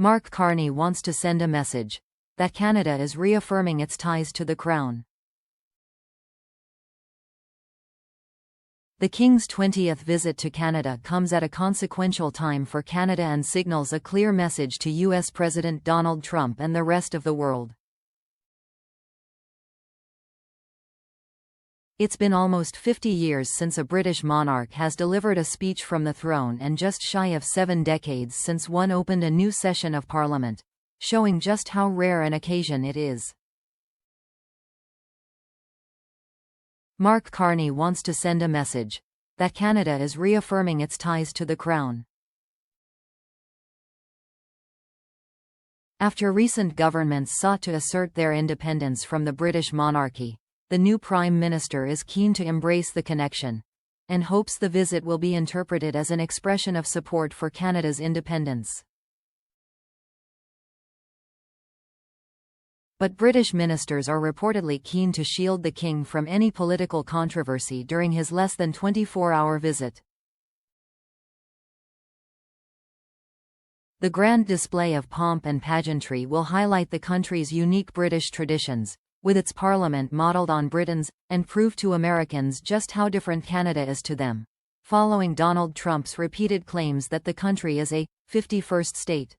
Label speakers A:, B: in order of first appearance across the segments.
A: Mark Carney wants to send a message that Canada is reaffirming its ties to the Crown. The King's 20th visit to Canada comes at a consequential time for Canada and signals a clear message to U.S. President Donald Trump and the rest of the world. It's been almost 50 years since a British monarch has delivered a speech from the throne, and just shy of 7 decades since one opened a new session of Parliament, showing just how rare an occasion it is. Mark Carney wants to send a message that Canada is reaffirming its ties to the Crown. After recent governments sought to assert their independence from the British monarchy, the new Prime Minister is keen to embrace the connection, and hopes the visit will be interpreted as an expression of support for Canada's independence. But British ministers are reportedly keen to shield the King from any political controversy during his less than 24-hour visit. The grand display of pomp and pageantry will highlight the country's unique British traditions, with its parliament modelled on Britain's, and prove to Americans just how different Canada is to them, following Donald Trump's repeated claims that the country is a 51st state.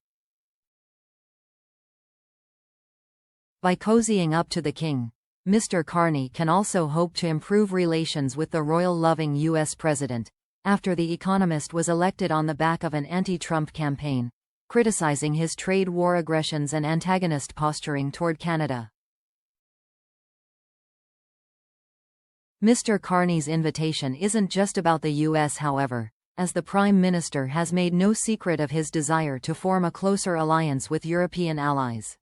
A: By cozying up to the King, Mr. Carney can also hope to improve relations with the royal-loving U.S. president, after The Economist was elected on the back of an anti-Trump campaign, criticizing his trade war aggressions and antagonist posturing toward Canada. Mr. Carney's invitation isn't just about the U.S., however, as the Prime Minister has made no secret of his desire to form a closer alliance with European allies.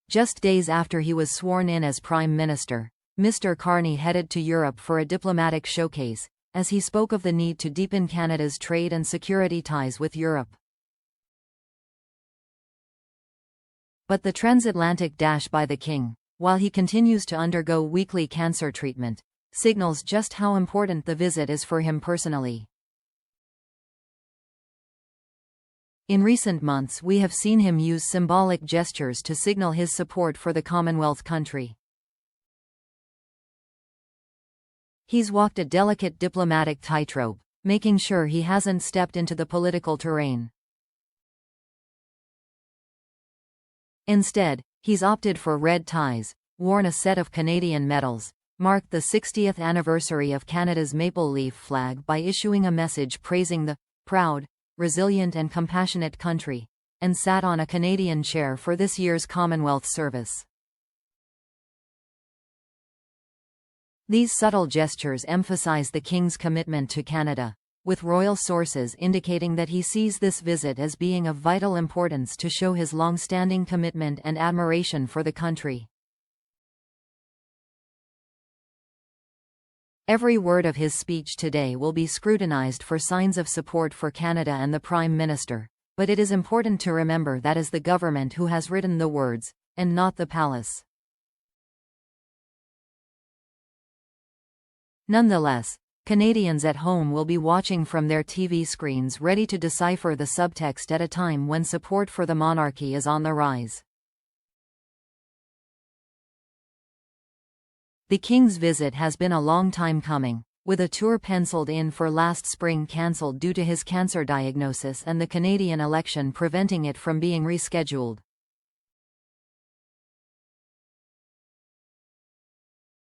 A: Just days after he was sworn in as Prime Minister, Mr. Carney headed to Europe for a diplomatic showcase, as he spoke of the need to deepen Canada's trade and security ties with Europe. But the transatlantic dash by the King, while he continues to undergo weekly cancer treatment, signals just how important the visit is for him personally. In recent months, we have seen him use symbolic gestures to signal his support for the Commonwealth country. He's walked a delicate diplomatic tightrope, making sure he hasn't stepped into the political terrain. Instead, he's opted for red ties, worn a set of Canadian medals, marked the 60th anniversary of Canada's maple leaf flag by issuing a message praising the proud, resilient and compassionate country, and sat on a Canadian chair for this year's Commonwealth service. These subtle gestures emphasize the King's commitment to Canada, with royal sources indicating that he sees this visit as being of vital importance to show his long-standing commitment and admiration for the country. Every word of his speech today will be scrutinized for signs of support for Canada and the Prime Minister, but it is important to remember that is the government who has written the words, and not the palace. Nonetheless, Canadians at home will be watching from their TV screens, ready to decipher the subtext at a time when support for the monarchy is on the rise. The King's visit has been a long time coming, with a tour penciled in for last spring cancelled due to his cancer diagnosis and the Canadian election preventing it from being rescheduled.